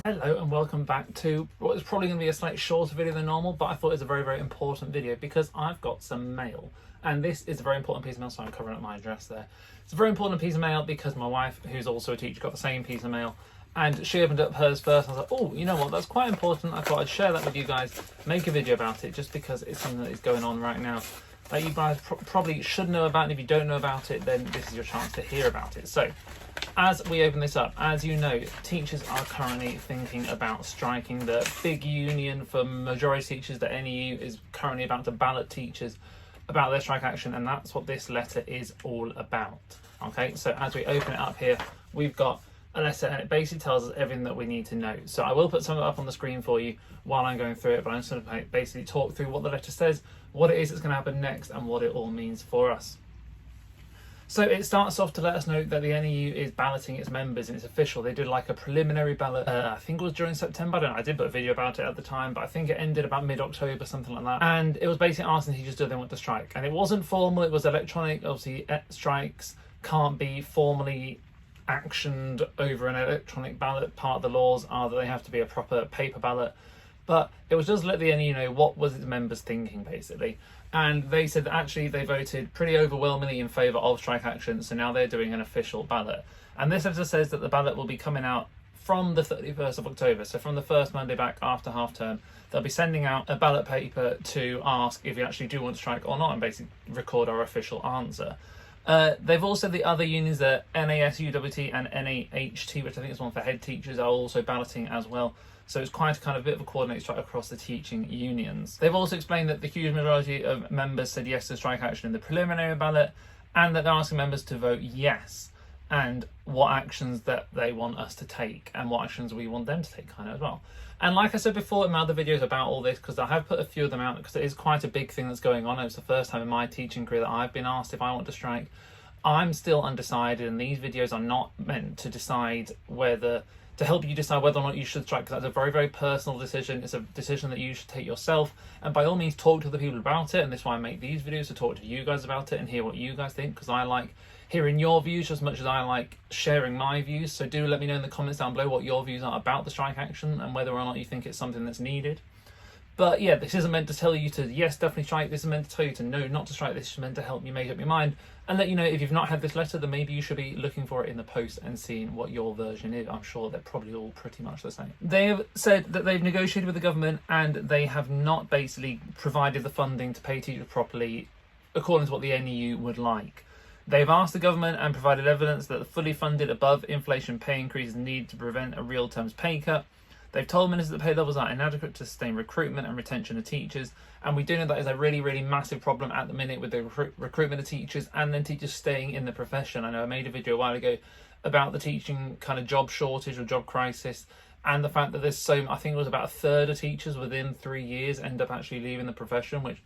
Hello and welcome back to what is probably going to be a slightly shorter video than normal, but I thought it was a very important video because I've got some mail, and this is a very important piece of mail, so I'm covering up my address there. It's a very important piece of mail because my wife, who's also a teacher, got the same piece of mail, and she opened up hers first. I was like, oh, you know what, that's quite important. I thought I'd share that with you guys, make a video about it, just because it's something that is going on right now that you guys probably should know about, and if you don't know about it, then this is your chance to hear about it. So, as we open this up, as you know, teachers are currently thinking about striking. The big union for majority teachers, the NEU, is currently about to ballot teachers about their strike action, and that's what this letter is all about. Okay, so as we open it up here, we've got a letter, and it basically tells us everything that we need to know. So I will put some of it up on the screen for you while I'm going through it, but I'm just going to basically talk through what the letter says, what it is that's going to happen next, and what it all means for us. So it starts off to let us know that the NEU is balloting its members, and it's official. They did like a preliminary ballot, I think it was during September. I don't know, I did put a video about it at the time, but I think it ended about mid-October, something like that. And it was basically asking teachers, do they want to strike? And it wasn't formal, it was electronic. Obviously, strikes can't be formally actioned over an electronic ballot. Part of the laws are that they have to be a proper paper ballot. But it was just to let the NEU know what was its members thinking, basically. And they said that actually they voted pretty overwhelmingly in favour of strike action, so now they're doing an official ballot. And this letter says that the ballot will be coming out from the 31st of October, so from the first Monday back after half term. They'll be sending out a ballot paper to ask if we actually do want to strike or not, and basically record our official answer. They've also, the other unions, the NASUWT and NAHT, which I think is one for head teachers, are also balloting as well. So it's quite a bit of a coordinated strike across the teaching unions. They've also explained that the huge majority of members said yes to strike action in the preliminary ballot, and that they're asking members to vote yes, and what actions that they want us to take, and what actions we want them to take as well. And like I said before in my other videos about all this, because I have put a few of them out, because it is quite a big thing that's going on. It's the first time in my teaching career that I've been asked if I want to strike. I'm still undecided, and these videos are not meant to decide to help you decide whether or not you should strike, because that's a very personal decision. It's a decision that you should take yourself, and by all means talk to the people about it, and that's why I make these videos, to talk to you guys about it and hear what you guys think, because I like hearing your views as much as I like sharing my views. So do let me know in the comments down below what your views are about the strike action and whether or not you think it's something that's needed. But yeah, this isn't meant to tell you to yes, definitely strike. This is meant to tell you to no, not to strike. This is meant to help you make up your mind and let you know if you've not had this letter, then maybe you should be looking for it in the post and seeing what your version is. I'm sure they're probably all pretty much the same. They have said that they've negotiated with the government, and they have not basically provided the funding to pay teachers properly according to what the NEU would like. They've asked the government and provided evidence that the fully funded above inflation pay increases need to prevent a real terms pay cut. They've told ministers that pay levels are inadequate to sustain recruitment and retention of teachers, and we do know that is a really massive problem at the minute with the recruitment of teachers, and then teachers staying in the profession. I know I made a video a while ago about the teaching job shortage or job crisis, and the fact that there's I think it was about a third of teachers within 3 years end up actually leaving the profession, which,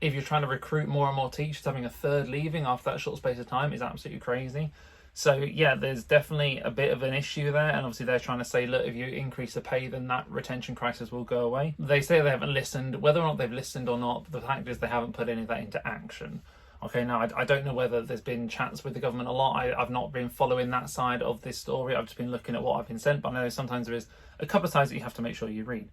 if you're trying to recruit more and more teachers, having a third leaving after that short space of time is absolutely crazy. So yeah, there's definitely a bit of an issue there, and obviously they're trying to say, look, if you increase the pay, then that retention crisis will go away. They say they haven't listened. Whether or not they've listened or not, the fact is they haven't put any of that into action. Okay, now I don't know whether there's been chats with the government a lot. I've not been following that side of this story. I've just been looking at what I've been sent, but I know sometimes there is a couple of sides that you have to make sure you read.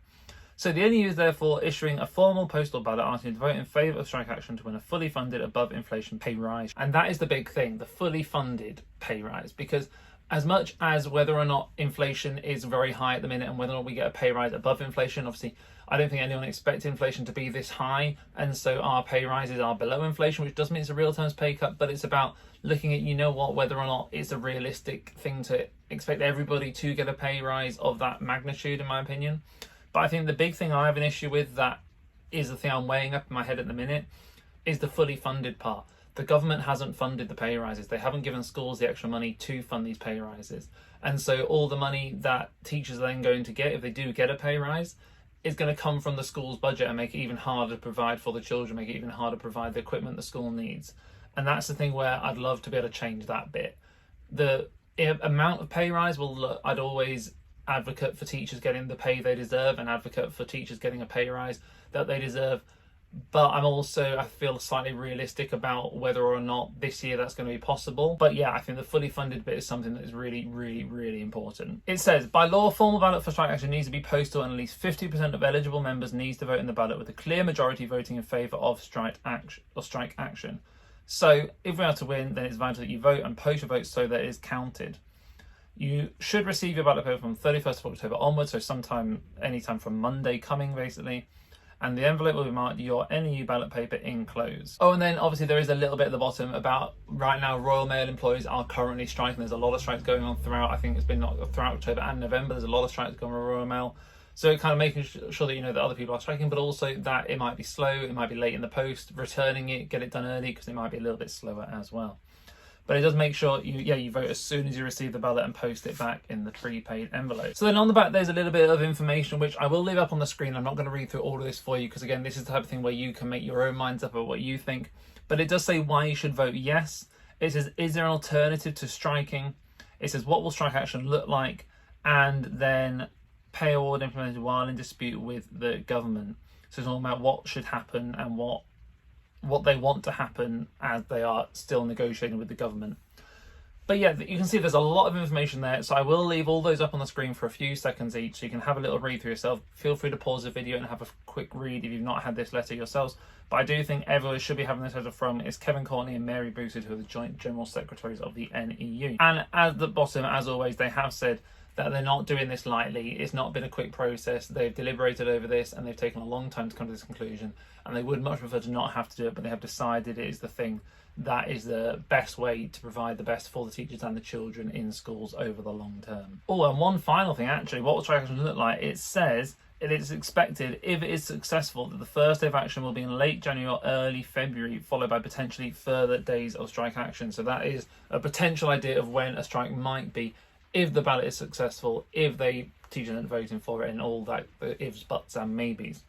So the NEU is therefore issuing a formal postal ballot asking you to vote in favour of strike action to win a fully funded above inflation pay rise. And that is the big thing, the fully funded pay rise, because as much as whether or not inflation is very high at the minute and whether or not we get a pay rise above inflation, obviously I don't think anyone expects inflation to be this high, and so our pay rises are below inflation, which does mean it's a real terms pay cut, but it's about looking at, whether or not it's a realistic thing to expect everybody to get a pay rise of that magnitude, in my opinion. But I think the big thing I have an issue with, that is the thing I'm weighing up in my head at the minute, is the fully funded part. The government hasn't funded the pay rises. They haven't given schools the extra money to fund these pay rises. And so all the money that teachers are then going to get, if they do get a pay rise, is going to come from the school's budget and make it even harder to provide for the children, make it even harder to provide the equipment the school needs. And that's the thing where I'd love to be able to change that bit. The amount of pay rise, I'd always advocate for teachers getting the pay they deserve and advocate for teachers getting a pay rise that they deserve. but I feel slightly realistic about whether or not this year that's going to be possible. But yeah, I think the fully funded bit is something that is really, really, really important. It says, by law, formal ballot for strike action needs to be posted, and at least 50% of eligible members needs to vote in the ballot with a clear majority voting in favour of strike action. So if we are to win, then it's vital that you vote and post your votes so that it is counted. You should receive your ballot paper from 31st of October onwards, so anytime from Monday coming, basically. And the envelope will be marked your NEU ballot paper enclosed. Oh, and then obviously there is a little bit at the bottom about right now Royal Mail employees are currently striking. There's a lot of strikes going on throughout, I think it's been throughout October and November. There's a lot of strikes going on Royal Mail. So kind of making sure that you know that other people are striking, but also that it might be slow, it might be late in the post, returning it, get it done early because it might be a little bit slower as well. But it does make sure you vote as soon as you receive the ballot and post it back in the prepaid envelope. So then on the back, there's a little bit of information, which I will leave up on the screen. I'm not going to read through all of this for you, because again, this is the type of thing where you can make your own minds up about what you think. But it does say why you should vote yes. It says, is there an alternative to striking? It says, what will strike action look like? And then pay award implemented while in dispute with the government. So it's all about what should happen and what they want to happen as they are still negotiating with the government. But yeah, you can see there's a lot of information there, so I will leave all those up on the screen for a few seconds each, so you can have a little read through yourself. Feel free to pause the video and have a quick read if you've not had this letter yourselves. But I do think everyone should be having this letter from is Kevin Courtney and Mary Boosted, who are the Joint General Secretaries of the NEU. And at the bottom, as always, they have said that they're not doing this lightly. It's not been a quick process. They've deliberated over this and they've taken a long time to come to this conclusion, and they would much prefer to not have to do it, but they have decided it is the thing that is the best way to provide the best for the teachers and the children in schools over the long term. Oh, and one final thing, actually, what will strike action look like? It says it is expected, if it is successful, that the first day of action will be in late January or early February, followed by potentially further days of strike action. So that is a potential idea of when a strike might be, if the ballot is successful, if teachers aren't voting for it, and all that ifs, buts and maybes.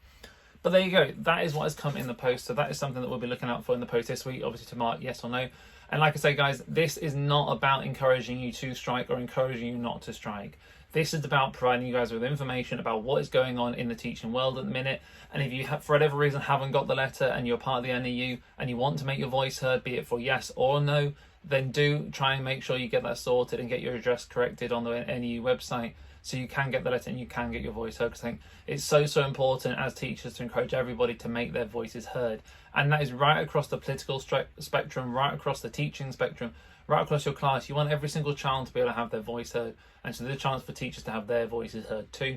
But there you go, that is what has come in the post. So that is something that we'll be looking out for in the post this week, obviously to mark yes or no. And like I say, guys, this is not about encouraging you to strike or encouraging you not to strike. This is about providing you guys with information about what is going on in the teaching world at the minute. And if you have, for whatever reason, haven't got the letter and you're part of the NEU and you want to make your voice heard, be it for yes or no, then do try and make sure you get that sorted and get your address corrected on the NEU website, so you can get the letter and you can get your voice heard. Because I think it's so important as teachers to encourage everybody to make their voices heard. And that is right across the political spectrum, right across the teaching spectrum, right across your class. You want every single child to be able to have their voice heard. And so there's a chance for teachers to have their voices heard too.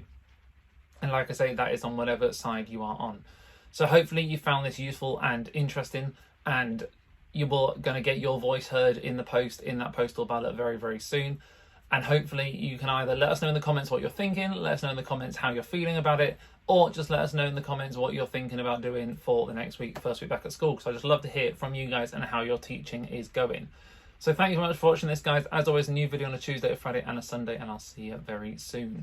And like I say, that is on whatever side you are on. So hopefully you found this useful and interesting, and you're going to get your voice heard in the post, in that postal ballot very, very soon. And hopefully you can either let us know in the comments what you're thinking, let us know in the comments how you're feeling about it, or just let us know in the comments what you're thinking about doing for the next week, first week back at school, because I just love to hear from you guys and how your teaching is going. So thank you very much for watching this, guys. As always, a new video on a Tuesday, a Friday and a Sunday, and I'll see you very soon.